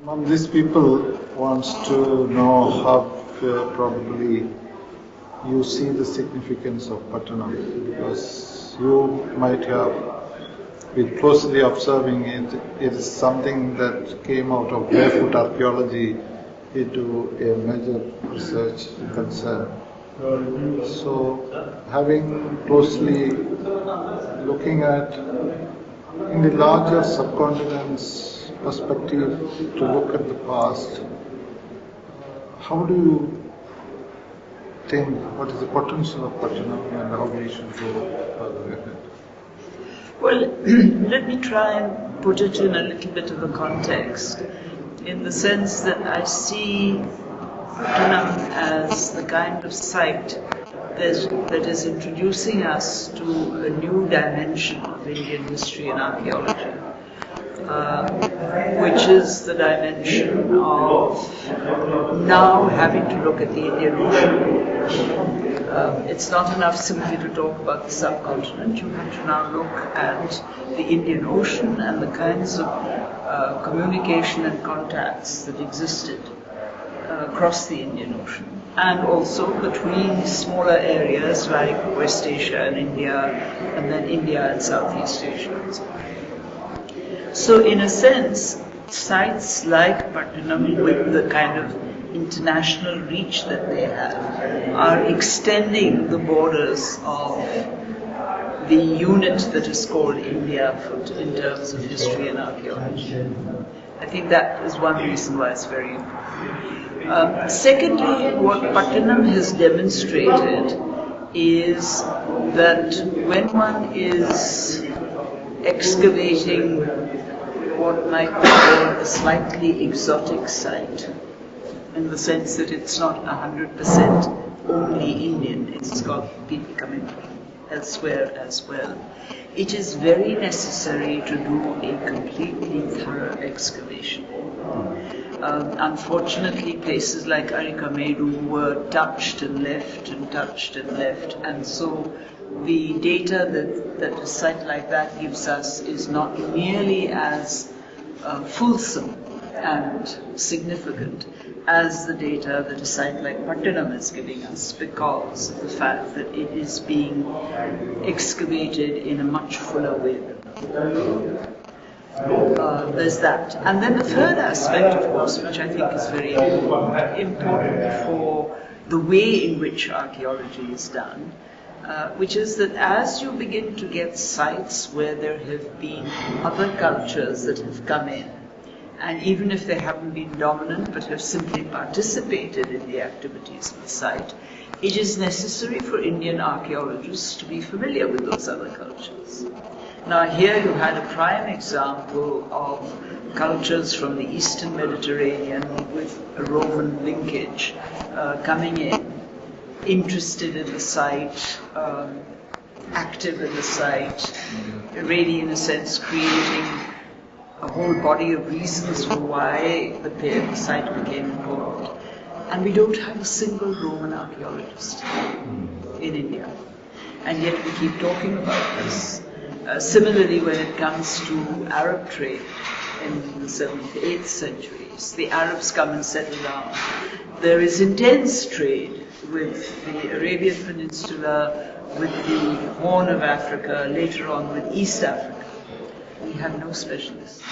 Among these people wants to know how probably you see the significance of Pattanam, because you might have been closely observing it. It is something that came out of barefoot archaeology into a major research concern. So, having closely looking at in the larger subcontinent's perspective to look at the past, how do you think, what is the potential of Pattanam and how we should go further ahead? Well, let me try and put it in a little bit of a context, in the sense that I see Pattanam as the kind of site that is introducing us to a new dimension of Indian history and archaeology, which is the dimension of now having to look at the Indian Ocean. It's not enough simply to talk about the subcontinent. You have to now look at the Indian Ocean and the kinds of communication and contacts that existed across the Indian Ocean, and also between smaller areas like West Asia and India, and then India and Southeast Asia. So in a sense, sites like Pattanam, with the kind of international reach that they have, are extending the borders of the unit that is called India in terms of history and archaeology. I think that is one reason why it's very important. Secondly, what Pattanam has demonstrated is that when one is excavating what might be called a slightly exotic site, in the sense that it's not 100% only Indian, it's got people coming from elsewhere as well, it is very necessary to do a completely thorough excavation. Unfortunately, places like Arikamedu were touched and left and touched and left, and so the data that a site like that gives us is not nearly as fulsome and significant as the data that a site like Pattanam is giving us, because of the fact that it is being excavated in a much fuller way than there's that. And then the third aspect, of course, which I think is very important for the way in which archaeology is done, which is that as you begin to get sites where there have been other cultures that have come in, and even if they haven't been dominant but have simply participated in the activities of the site, it is necessary for Indian archaeologists to be familiar with those other cultures. Now here you had a prime example of cultures from the Eastern Mediterranean with a Roman linkage coming in, interested in the site, active in the site, really in a sense creating a whole body of reasons for why the site became important. And we don't have a single Roman archaeologist in India. And yet we keep talking about this. Similarly, when it comes to Arab trade in the 7th, 8th centuries, the Arabs come and settle down. There is intense trade with the Arabian Peninsula, with the Horn of Africa, later on with East Africa. We have no specialists.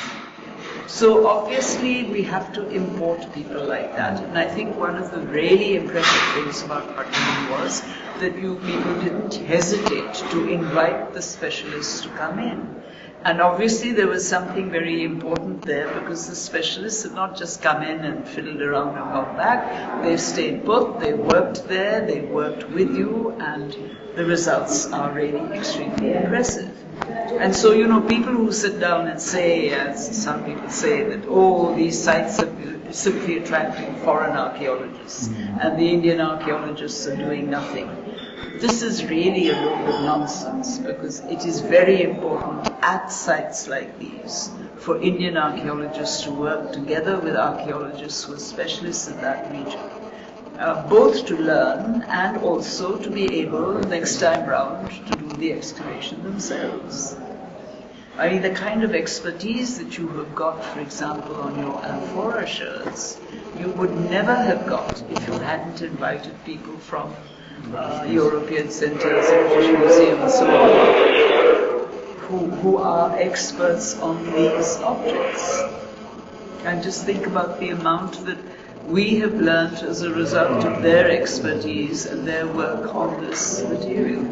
So obviously we have to import people like that. And I think one of the really impressive things about Pattanam was that you people didn't hesitate to invite the specialists to come in. And obviously there was something very important there, because the specialists had not just come in and fiddled around and gone back. They stayed put, they worked there, they worked with you, and the results are really extremely impressive. And so, people who sit down and say, as some people say, that, oh, these sites are simply attracting foreign archaeologists, and the Indian archaeologists are doing nothing. This is really a load of nonsense, because it is very important at sites like these for Indian archaeologists to work together with archaeologists who are specialists in that region, both to learn and also to be able, next time round, to do the excavation themselves. I mean, the kind of expertise that you have got, for example, on your amphora shirts, you would never have got if you hadn't invited people from European centres and British Museum and so on, who are experts on these objects. And just think about the amount that we have learnt as a result of their expertise and their work on this material.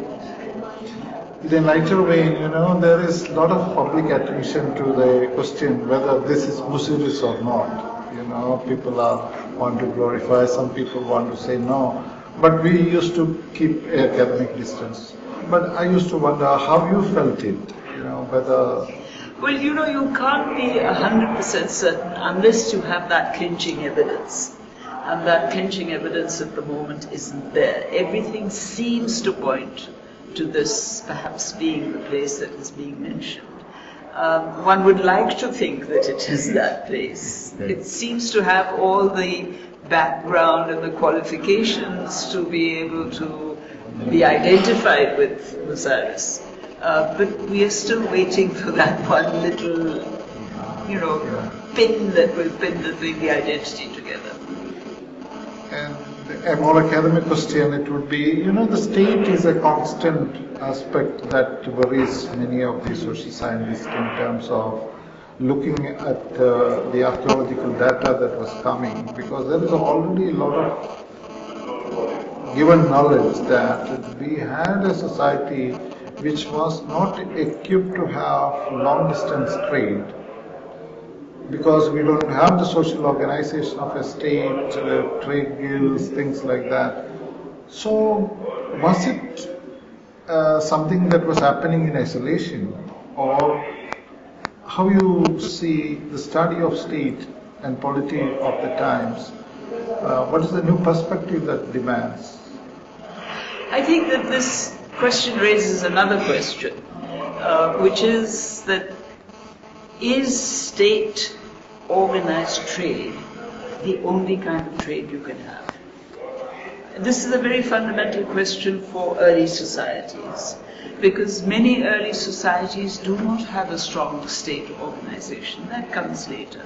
In a lighter vein, there is a lot of public attention to the question whether this is Busiris or not. People want to glorify, some people want to say no. But we used to keep academic distance. But I used to wonder how you felt it, whether... Well, you can't be 100% certain unless you have that clinching evidence. And that clinching evidence at the moment isn't there. Everything seems to point to this perhaps being the place that is being mentioned. One would like to think that it is that place. It seems to have all the background and the qualifications to be able to be identified with Osiris. But we are still waiting for that one little, pin that will pin the identity together. And a more academic question, it would be, the state is a constant aspect that worries many of the social scientists in terms of looking at the archaeological data that was coming, because there is already a lot of given knowledge that we had a society which was not equipped to have long-distance trade, because we don't have the social organization of a state, trade guilds, things like that. So, was it something that was happening in isolation, or how you see the study of state and polity of the times? What is the new perspective that demands? I think that this question raises another question, which is that is state organized trade the only kind of trade you can have? This is a very fundamental question for early societies, because many early societies do not have a strong state organization. That comes later.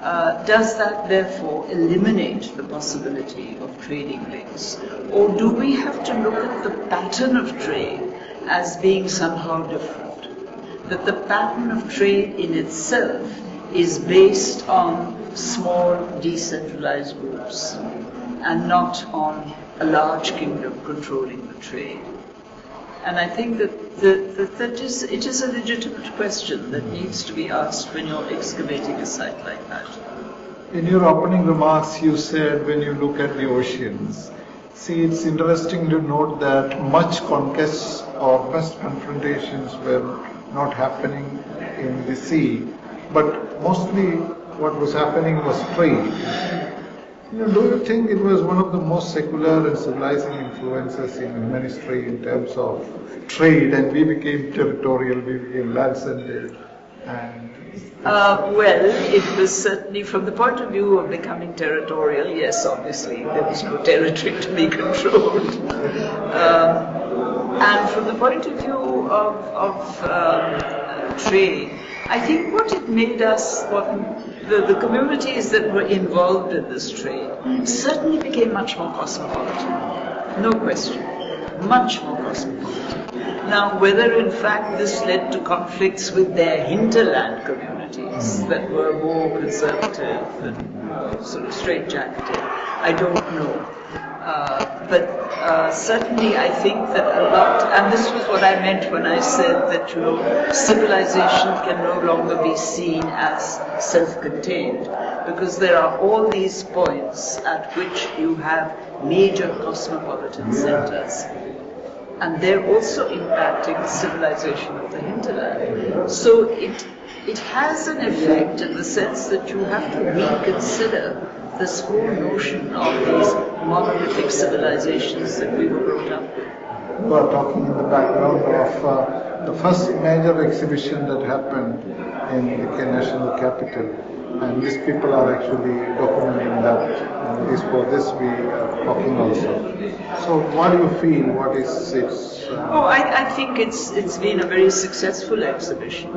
Does that therefore eliminate the possibility of trading links? Or do we have to look at the pattern of trade as being somehow different? That the pattern of trade in itself is based on small decentralized groups and not on a large kingdom controlling the trade. And I think that it is a legitimate question that needs to be asked when you're excavating a site like that. In your opening remarks, you said when you look at the oceans, see, it's interesting to note that much conquests or much confrontations were not happening in the sea, but mostly what was happening was trade. Do you think it was one of the most secular and civilizing influences in human history in terms of trade, and we became territorial, we became land-centered? Well, it was certainly, from the point of view of becoming territorial, yes, obviously, there was no territory to be controlled. And from the point of view of trade, I think what it made us, the communities that were involved in this trade certainly became much more cosmopolitan. No question. Much more cosmopolitan. Now, whether in fact this led to conflicts with their hinterland communities that were more conservative and sort of straitjacketed, I don't know. But certainly I think that a lot, and this was what I meant when I said that, civilization can no longer be seen as self-contained, because there are all these points at which you have major cosmopolitan centers. And they're also impacting the civilization of the hinterland. So it has an effect in the sense that you have to reconsider this whole notion of these monolithic civilizations that we were brought up with. You are talking in the background of the first major exhibition that happened in the National Capital, and these people are actually documenting that. is for this we are talking also. So what do you feel? What is its... Oh, I think it's been a very successful exhibition.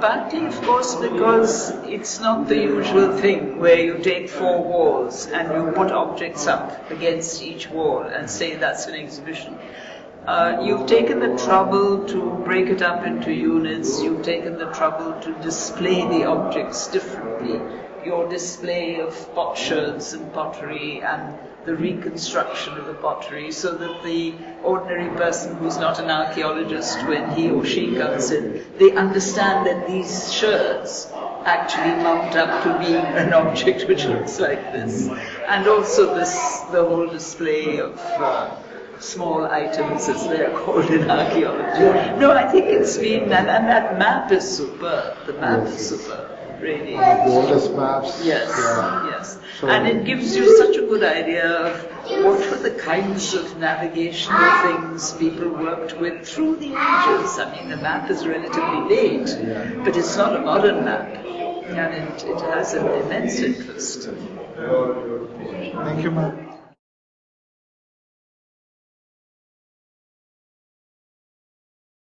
Partly, of course, because it's not the usual thing where you take four walls and you put objects up against each wall and say that's an exhibition. You've taken the trouble to break it up into units, you've taken the trouble to display the objects differently. Your display of potsherds and pottery and the reconstruction of the pottery, so that the ordinary person who's not an archaeologist, when he or she comes in, they understand that these sherds actually mount up to being an object which looks like this. And also the whole display of small items, as they are called in archaeology. No, I think it's been, and that map is superb. The map is superb, really. One of the oldest maps. Yes, yeah. yes. So, and it gives you such a good idea of what were the kinds of navigational things people worked with through the ages. I mean, the map is relatively late, but it's not a modern map, and it has an immense interest. thank you, ma'am.